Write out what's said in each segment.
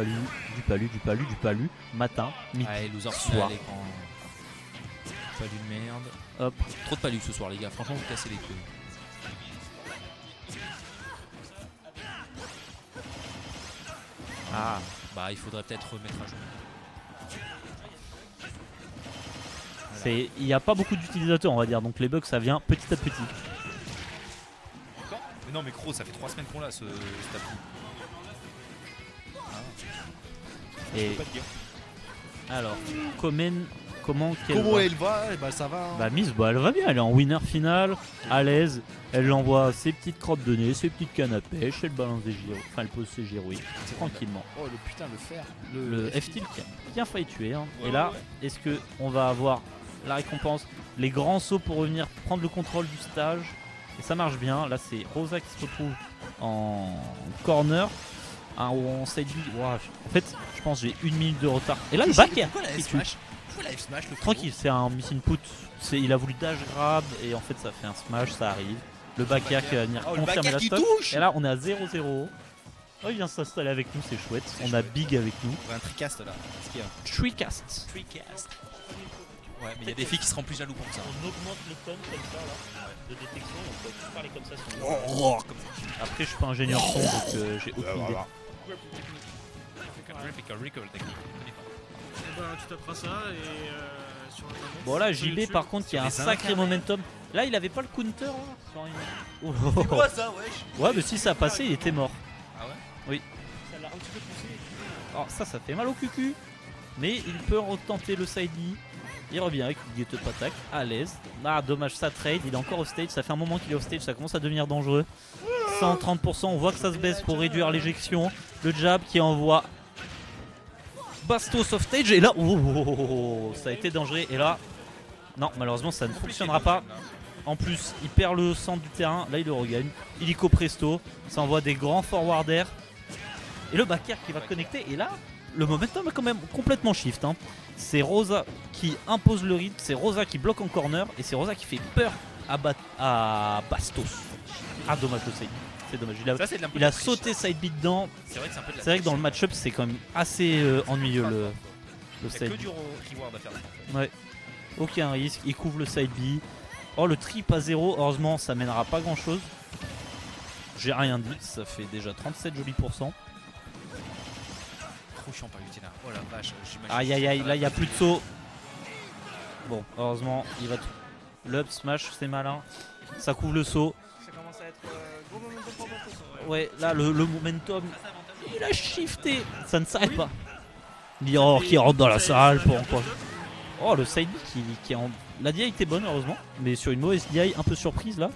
du palu, matin, midi, Allez, loser soir. final à l'écran. Palu de merde. Hop. Trop de palu ce soir les gars, franchement vous cassez les couilles. Ah, Bah il faudrait peut-être remettre à jour. il n'y a pas beaucoup d'utilisateurs, on va dire, donc les bugs ça vient petit à petit. Mais non mais gros, ça fait 3 semaines qu'on l'a ce tapis. Et Pas te dire. alors, comment qu'elle Comment va elle va? Eh bah ça va. Bah Miss, bah elle va bien, elle est en winner finale, à l'aise, elle envoie ses petites crottes de nez, ses petites cannes à pêche, elle balance des gyros, enfin elle pose ses gyros, tranquillement. Oh le putain, le fer. Le F-Tilt qui a bien failli tuer, hein. Ouais, Et là, ouais. est-ce que on va avoir la récompense, les grands sauts pour revenir prendre le contrôle du stage? Et ça marche bien, là c'est Rosa qui se retrouve en corner, ou en side B. Ouah, en fait, je pense que j'ai 1 minute de retard. Et là le back air Pourquoi la qui F tue. smash? Pourquoi la F smash le Tranquille, c'est un miss input. Il a voulu dash grab et en fait ça fait un smash, ça arrive. Le back air qui va venir Oh, le confirmer back air la qui stock. touche. Et là on est à 0-0. Oh, il vient s'installer avec nous, c'est chouette. C'est On a chouette. Big avec nous. On a un tricast là. Qu'est-ce qu'il y a? Treecast. Tricast. Ouais, mais il y a des filles qui seront plus jaloux pour ça. On augmente le ton comme ça là, de détection, on peut parler comme ça. Oh, comme ça. Après je suis pas ingénieur son donc j'ai aucune idée. Tu taperas ça et sur internet. Bon là sur JB YouTube. par contre il y a un Sur les sacré momentum. Là il avait pas le counter là sur une- Oh, oh, C'est oh. quoi ça, wesh? Ouais mais si ça passait il était mort. Ah ouais? Ça l'a un petit peu poussé. Alors ça fait mal au cucu. Mais il peut retenter le side B. Il revient avec une get up attack à l'aise. Ah dommage ça trade, il est encore off stage, ça fait un moment qu'il est off stage, ça commence à devenir dangereux. 130%, on voit que ça se baisse pour réduire l'éjection. Le jab qui envoie Bastos off stage et là, oh, ça a été dangereux et là, non malheureusement ça ne fonctionnera pas. En plus il perd le centre du terrain, là il le regagne. Illico presto, ça envoie des grands forward-air. Et le back air qui va connecter et là, le momentum est quand même complètement shift, hein. C'est Rosa qui impose le rythme, c'est Rosa qui bloque en corner et c'est Rosa qui fait peur à Bastos. Ah dommage le side, c'est dommage. Ça, c'est de Il a sauté side beat dedans. C'est vrai que c'est un peu de la C'est vrai que dans le match-up c'est quand même assez ennuyeux le Il y a que side du B. reward à faire. En fait. Ouais. Aucun risque, il couvre le side B. Oh le trip à 0, heureusement ça mènera pas grand chose. J'ai rien dit, ça fait déjà 37 jolis pourcents. Trop chiant par Utina. Oh la vache, j'imagine. Aïe aïe aïe, là il n'y a plus de saut. Bon, heureusement, il va tout. Le up smash, c'est malin. Ça couvre le saut. Ça commence à être gros momentum pour Bastos. Ouais, là le momentum, il a shifté. Ça ne s'arrête pas. Oh, qui rentre dans la salle pour encore. Oh, le side B qui est en. La DI était bonne, heureusement. Mais sur une mauvaise DI, un peu surprise là.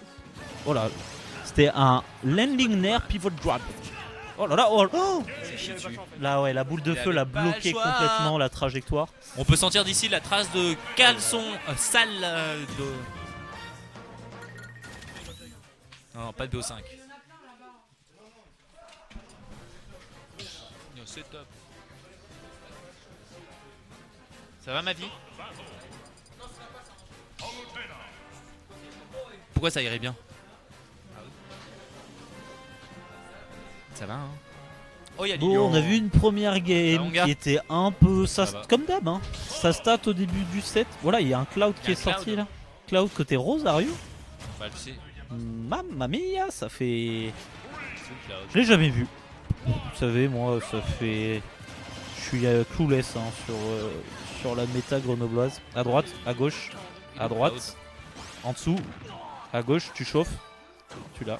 Oh là, c'était un landing nair pivot drop. Oh là là, oh. C'est chiant dessus. Là ouais, la boule de Il feu avait l'a pas le bloqué choix. complètement la trajectoire. On peut sentir d'ici la trace de caleçon sale de... Non, pas de BO5. Yo, c'est top. Ça va ma vie? Pourquoi ça irait bien? Ça va hein? Oh y'a Bon, on a vu une première game mon gars. qui était un peu Ça va. comme d'hab, hein. Ça stat au début du set. Voilà, il y a un Cloud qui Il y est a un sorti Cloud. là. Cloud côté Rosario. Bah tu sais, Mamma mia, ça fait. c'est où Cloud? Je l'ai jamais vu. Vous savez, moi, ça fait. Je suis clueless hein, sur la méta grenobloise. À droite, à gauche, à droite, en dessous, à gauche, tu chauffes. Tu l'as.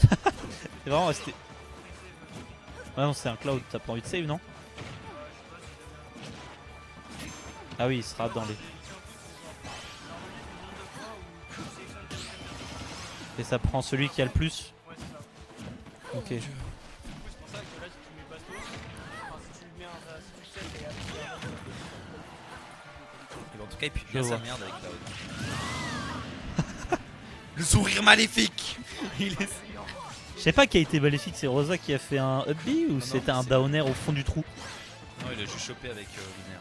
C'est vraiment resté. Ah non, c'est un Cloud, t'as pas envie de save, non? Ah oui, il sera dans les. Et ça prend celui qui a le plus. Ok. C'est pour ça que là, si tu mets Bastos, enfin, si tu mets un succès et après. En tout cas, il pue Je bien sa vois. merde avec Cloud. Le sourire maléfique. Il est. Je sais pas qui a été maléfique, c'est Rosa qui a fait un up B ou non, c'était un c'est- down air au fond du trou? Non, il a juste chopé avec Lunaire.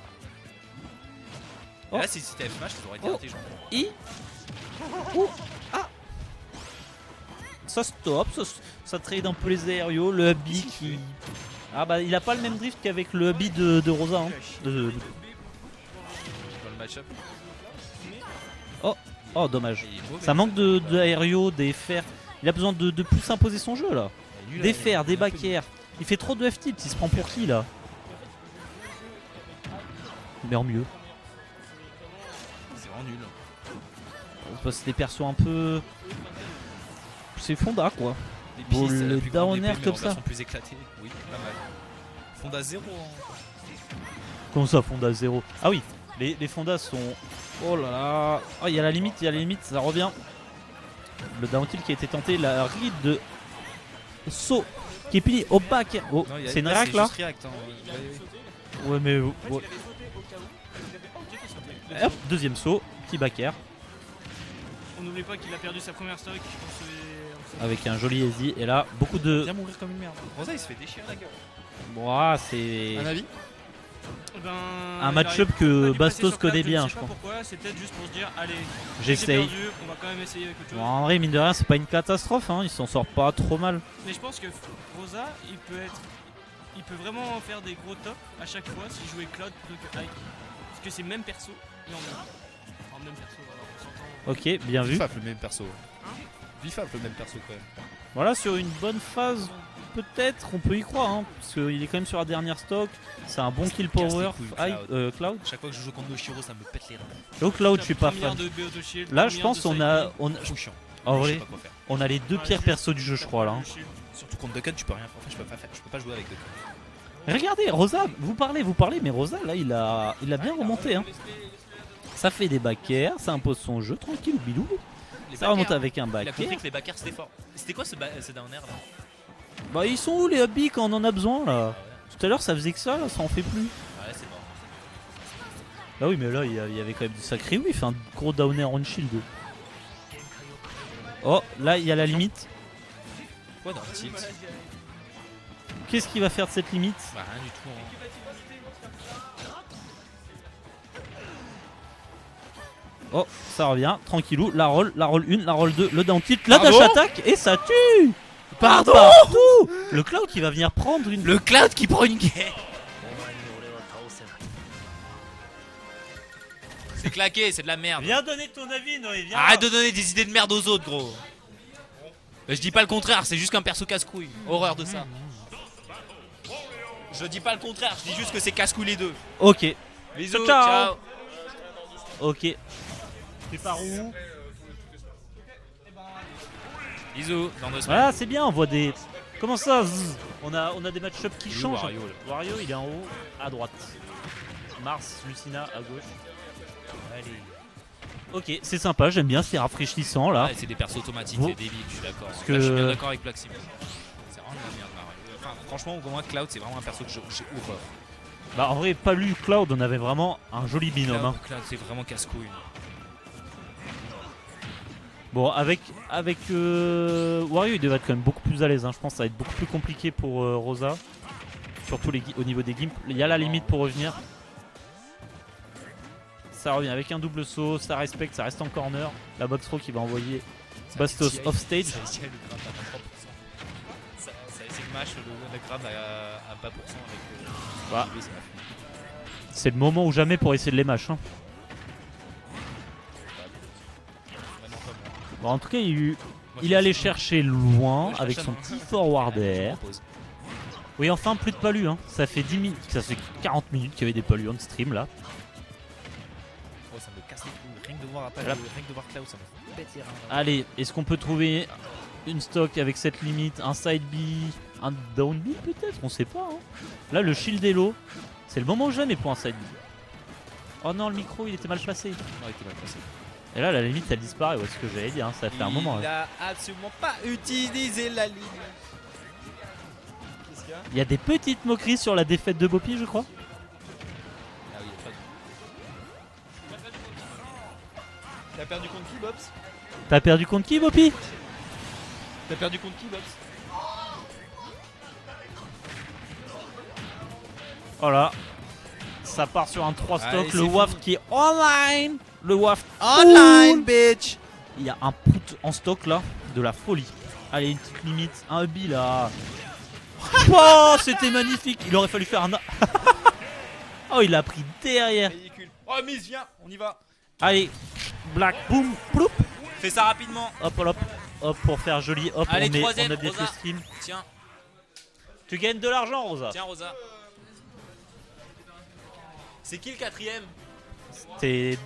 Oh. Là, si c'était F-Smash, ça aurait été Oh. intelligent. I. Ouh. Ah. Ça stop, ça trade un peu les aériaux, le up B qui Ah bah il a pas le même drift qu'avec le hubby de Rosa. Hein. Dans le match-up. Oh dommage. Il est mauvais. Ça manque d'aério, des fers. Il a besoin de plus imposer son jeu là. Il est nul, Des hein, fers, des il est un peu back air. Il fait trop de F-tips, il se prend pour qui là? Mais en mieux. nul. C'est vraiment nul. C'est des persos un peu. C'est Fonda quoi. Les Pour pistes, le la plus grande down épée, air mais comme en ça. version plus éclatée. Oui, pas mal. Fonda 0. Comment ça, Fonda 0? Ah oui, les Fondas sont. Oh là là. Oh, il y a la limite, ça revient. Le down tilt qui a été tenté, la read de saut qui est pili au back. Oh, c'est une réac là? React, hein. Ouais, mais. En ouais. fait, il avait sauté au cas où. Il avait pas ok qu'il sautait. Hop, deuxième saut, petit back air On n'oublie pas qu'il a perdu sa première stock. avec un joli easy. Et là, beaucoup de. Viens mourir comme une merde. Rosa il se fait déchirer la gueule. Ouah, c'est. Un avis? Un match-up que Bastos connaît bien, je je sais crois. pas pourquoi, c'est peut-être juste pour se dire, allez, j'ai J'essaye. perdu, on va quand même essayer avec autre chose. Bon, en vrai, mine de rien, c'est pas une catastrophe, hein. Il s'en sort pas trop mal. Mais je pense que Rosa, il peut vraiment faire des gros tops à chaque fois s'il jouait Cloud plutôt que Ike. Parce que c'est même perso, mais en même perso, alors on s'entend. Ok, bien vu. Vifap le même perso. Vifap le même perso quand même. Voilà, sur une bonne phase, peut-être, on peut y croire, hein, parce qu'il est quand même sur la dernière stock. C'est un bon kill power. casse les couilles, Cloud. Chaque fois que je joue contre Noshiro ça me pète les reins. Au Cloud, je suis pas fan. Là, je pense qu'on a, Trop chiant. en Je sais vrai, pas quoi faire. on a les deux pires persos du jeu, je crois là. hein. Surtout contre Dokkan tu peux rien faire. Enfin je peux pas jouer avec Dokkan. Regardez, Rosa, vous parlez, mais Rosa, là, il a bien remonté. Hein. Ça fait des backers, ça impose son jeu, tranquille, bilou. Ça remonte avec un Il a compris backer. que les backers c'était fort. C'était quoi ce down air là? Bah, ils sont où les hubbies quand on en a besoin là? Tout à l'heure, ça faisait que ça, là, ça en fait plus. Ouais, c'est mort. Bah oui, mais là, il y avait quand même du sacré whiff, un gros down air on shield. Oh, là, il y a la limite. Quoi dans le tilt? Qu'est-ce qu'il va faire de cette limite? Bah rien du tout. Hein. Oh, ça revient, tranquillou, la roll 1, la roll 2, le down tilt, la Pardon dash attack, et ça tue. Pardon. Partout. Le Cloud qui va venir prendre une... Le Cloud qui prend une guerre. C'est claqué, c'est de la merde. Viens donner ton avis, Noé, viens. Arrête de donner des idées de merde aux autres, gros. Mais je dis pas le contraire, c'est juste qu'un perso casse-couille. Horreur de ça. Je dis pas le contraire, je dis juste que c'est casse-couille les deux. Ok, Bisous, Ciao. ciao. ok. T'es par où? Bisous, dans 2 semaines. Voilà, c'est bien, on voit des... Comment ça zzz on a des match-up qui changent. Wario, là. Wario, il est en haut, à droite. Mars, Lucina, à gauche. Allez. Ok, c'est sympa, j'aime bien, c'est rafraîchissant là. Ouais, c'est des persos automatiques, Vous- c'est débile, je suis d'accord. que- Là, je suis bien d'accord avec Plaxim. C'est vraiment de la merde, Mario. Enfin, franchement, pour moi, Cloud, c'est vraiment un perso que j'ai horreur. Bah en vrai, pas lui, Cloud, on avait vraiment un joli binôme. Hein. Cloud, c'est vraiment casse-couille. Bon, avec Wario, il devrait être quand même beaucoup plus à l'aise. Hein. Je pense que ça va être beaucoup plus compliqué pour Rosa. Surtout au niveau des gimps. Il y a la limite pour revenir. Ça revient avec un double saut, ça respecte, ça reste en corner. La box throw qui va envoyer Bastos off stage. Ça essaie le grab à 23%. Ça essaie de match le grab à bas pourcent avec. Voilà. C'est le moment ou jamais pour essayer de les match. Hein. Vraiment pas moi. Bon, en tout cas, il Moi, est je allé cherche- chercher loin Moi, je avec cherche son un- petit forward Je air. propose. Oui, enfin, plus de palus. Hein. Ça fait 10 minutes, ça fait 40 minutes qu'il y avait des palus en stream là. Oh ça me casse les couilles. Rien que de voir Attack, Là. rien que de voir Cloud ça me fait péter les reins. Allez, est-ce qu'on peut trouver une stock avec cette limite? Un side B, un down B peut-être? On sait pas. Hein. Là, le shield Elo, c'est le moment ou jamais pour un side B. Oh non, le micro il était mal placé. Non il était mal passé. Et là, la limite elle disparaît. Ouais, c'est ce que j'allais dire. Hein. Ça fait un moment. Il Là. a absolument pas utilisé la ligne. Qu'est-ce qu'il y a? Il y a des petites moqueries sur la défaite de Boppy, je crois. Ah oui, il y a pas de... T'as perdu contre qui, Bobs? T'as perdu contre qui, Boppy? T'as perdu contre qui, Bobs? Voilà. Ça part sur un 3 Allez, stock. c'est Le waft fini. qui est online. Le waft Online, bitch! Il y a un put en stock là. De la folie. Allez, une petite limite. Un hubby là. Oh, c'était magnifique. Il aurait fallu faire un. Oh, il a pris derrière. Ridicule. Oh, Miss, viens, on y va. Allez, Black, boum, ploup. Fais ça rapidement. Hop, hop, hop, pour faire joli. Hop, Allez, on troisième, a bien Rosa. fait stream. Tiens, Tu gagnes de l'argent, Rosa. tiens Rosa. C'est qui le quatrième? C'est